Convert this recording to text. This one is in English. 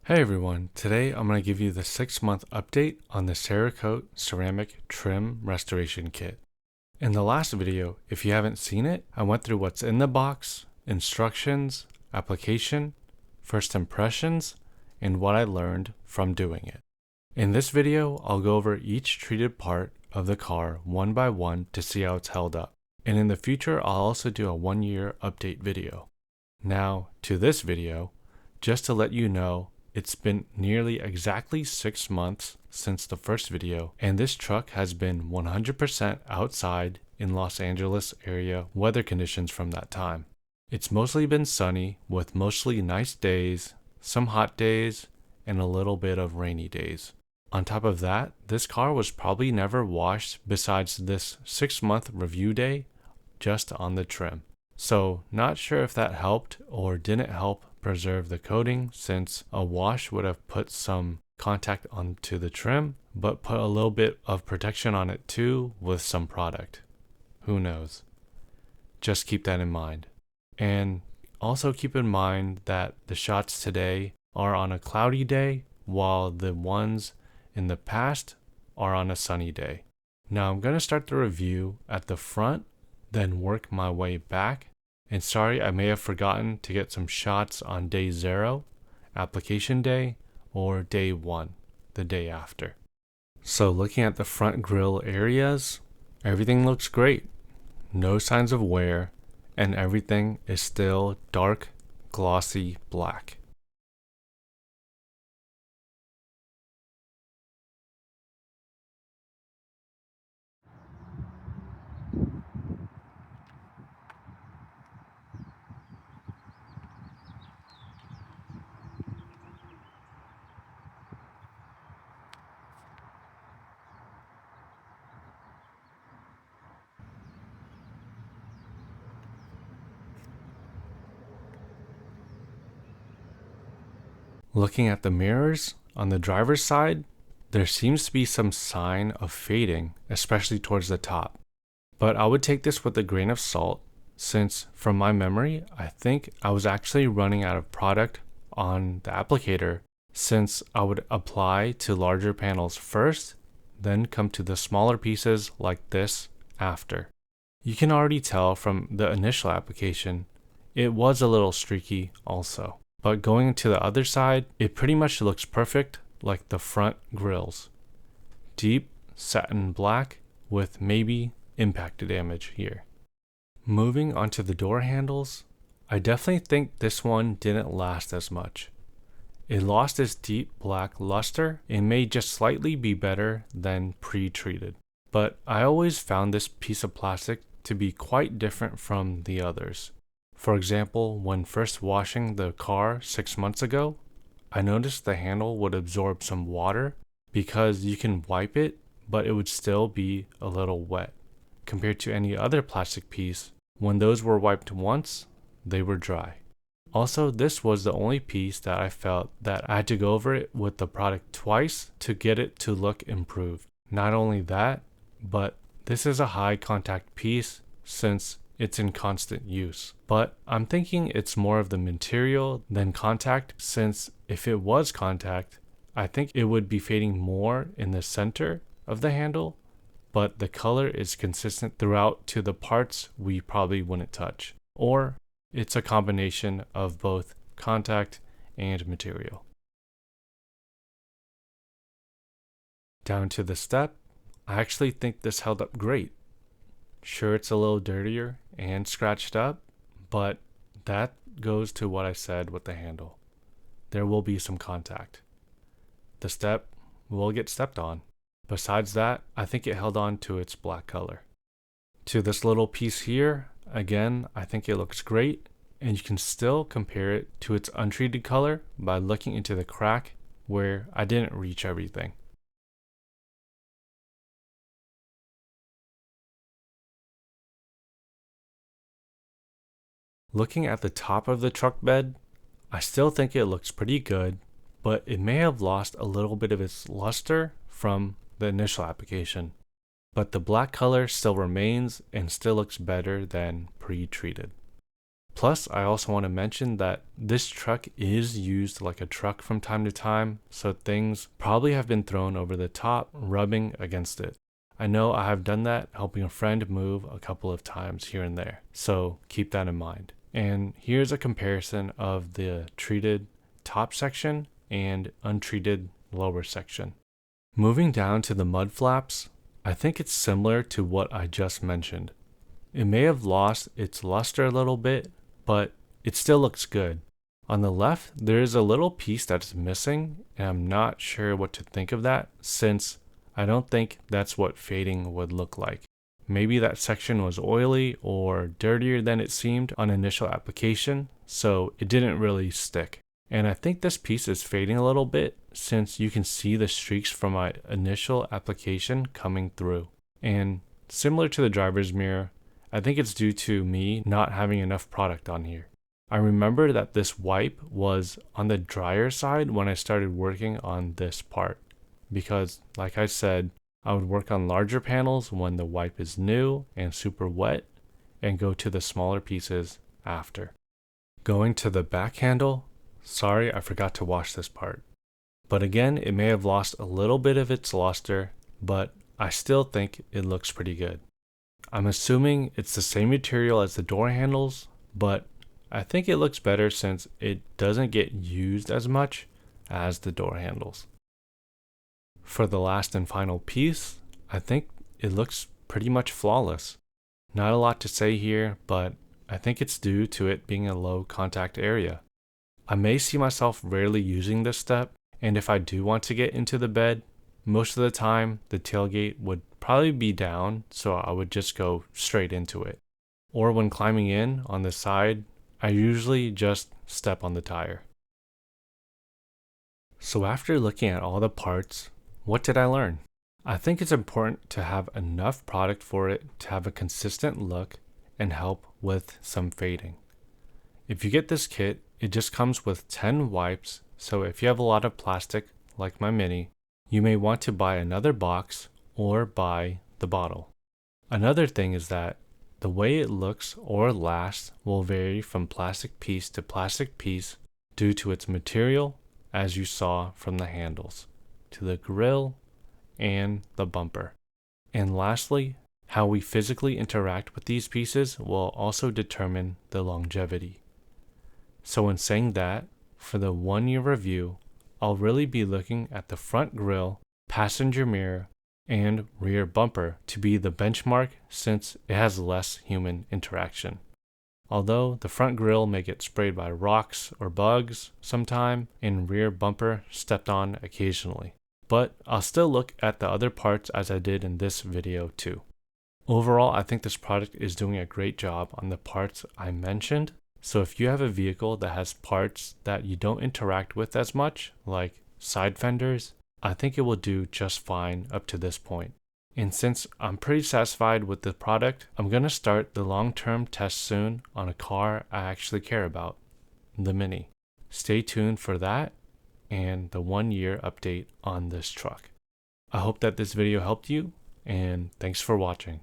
Hey everyone, today I'm going to give you the 6-month update on the CERAKOTE ceramic trim restoration kit. In the last video, if you haven't seen it, I went through what's in the box, instructions, application, first impressions, and what I learned from doing it. In this video, I'll go over each treated part of the car one by one to see how it's held up. And in the future, I'll also do a 1-year update video. Now, to this video, just to let you know, it's been nearly exactly 6 months since the first video, and this truck has been 100% outside in Los Angeles area weather conditions from that time. It's mostly been sunny with mostly nice days, some hot days, and a little bit of rainy days. On top of that, this car was probably never washed besides this 6-month review day just on the trim. So not sure if that helped or didn't help preserve the coating, since a wash would have put some contact onto the trim, but put a little bit of protection on it too with some product. Who knows? Just keep that in mind. And also keep in mind that the shots today are on a cloudy day, while the ones in the past are on a sunny day. Now I'm going to start the review at the front, then work my way back. And sorry, I may have forgotten to get some shots on day 0, application day, or day 1, the day after. So looking at the front grille areas, everything looks great. No signs of wear, and everything is still dark, glossy black. Looking at the mirrors, on the driver's side, there seems to be some sign of fading, especially towards the top. But I would take this with a grain of salt, since from my memory, I think I was actually running out of product on the applicator, since I would apply to larger panels first, then come to the smaller pieces like this after. You can already tell from the initial application, it was a little streaky also. But going to the other side, it pretty much looks perfect like the front grills. Deep satin black with maybe impact damage here. Moving onto the door handles, I definitely think this one didn't last as much. It lost its deep black luster and may just slightly be better than pre-treated. But I always found this piece of plastic to be quite different from the others. For example, when first washing the car 6 months ago, I noticed the handle would absorb some water because you can wipe it, but it would still be a little wet. Compared to any other plastic piece, when those were wiped once, they were dry. Also, this was the only piece that I felt that I had to go over it with the product twice to get it to look improved. Not only that, but this is a high contact piece since it's in constant use. But I'm thinking it's more of the material than contact, since if it was contact, I think it would be fading more in the center of the handle, but the color is consistent throughout to the parts we probably wouldn't touch. Or it's a combination of both contact and material. Down to the step, I actually think this held up great. Sure, it's a little dirtier and scratched up, but that goes to what I said with the handle. There will be some contact. The step will get stepped on. Besides that, I think it held on to its black color. To this little piece here, again, I think it looks great, and you can still compare it to its untreated color by looking into the crack where I didn't reach everything. Looking at the top of the truck bed, I still think it looks pretty good, but it may have lost a little bit of its luster from the initial application. But the black color still remains and still looks better than pre-treated. Plus, I also want to mention that this truck is used like a truck from time to time, so things probably have been thrown over the top, rubbing against it. I know I have done that helping a friend move a couple of times here and there, so keep that in mind. And here's a comparison of the treated top section and untreated lower section. Moving down to the mud flaps, I think it's similar to what I just mentioned. It may have lost its luster a little bit, but it still looks good. On the left, there is a little piece that's missing, and I'm not sure what to think of that since I don't think that's what fading would look like. Maybe that section was oily or dirtier than it seemed on initial application, so it didn't really stick. And I think this piece is fading a little bit since you can see the streaks from my initial application coming through. And similar to the driver's mirror, I think it's due to me not having enough product on here. I remember that this wipe was on the drier side when I started working on this part because, like I said, I would work on larger panels when the wipe is new and super wet and go to the smaller pieces after. Going to the back handle, sorry I forgot to wash this part. But again, it may have lost a little bit of its luster, but I still think it looks pretty good. I'm assuming it's the same material as the door handles, but I think it looks better since it doesn't get used as much as the door handles. For the last and final piece, I think it looks pretty much flawless. Not a lot to say here, but I think it's due to it being a low contact area. I may see myself rarely using this step, and if I do want to get into the bed, most of the time the tailgate would probably be down, so I would just go straight into it. Or when climbing in on the side, I usually just step on the tire. So after looking at all the parts, what did I learn? I think it's important to have enough product for it to have a consistent look and help with some fading. If you get this kit, it just comes with 10 wipes, so if you have a lot of plastic like my Mini, you may want to buy another box or buy the bottle. Another thing is that the way it looks or lasts will vary from plastic piece to plastic piece due to its material, as you saw from the handles, to the grill, and the bumper. And lastly, how we physically interact with these pieces will also determine the longevity. So in saying that, for the 1-year review, I'll really be looking at the front grille, passenger mirror, and rear bumper to be the benchmark since it has less human interaction. Although the front grille may get sprayed by rocks or bugs sometime, and rear bumper stepped on occasionally. But I'll still look at the other parts as I did in this video too. Overall, I think this product is doing a great job on the parts I mentioned. So if you have a vehicle that has parts that you don't interact with as much, like side fenders, I think it will do just fine up to this point. And since I'm pretty satisfied with the product, I'm going to start the long-term test soon on a car I actually care about, the Mini. Stay tuned for that and the 1-year update on this truck. I hope that this video helped you, and thanks for watching.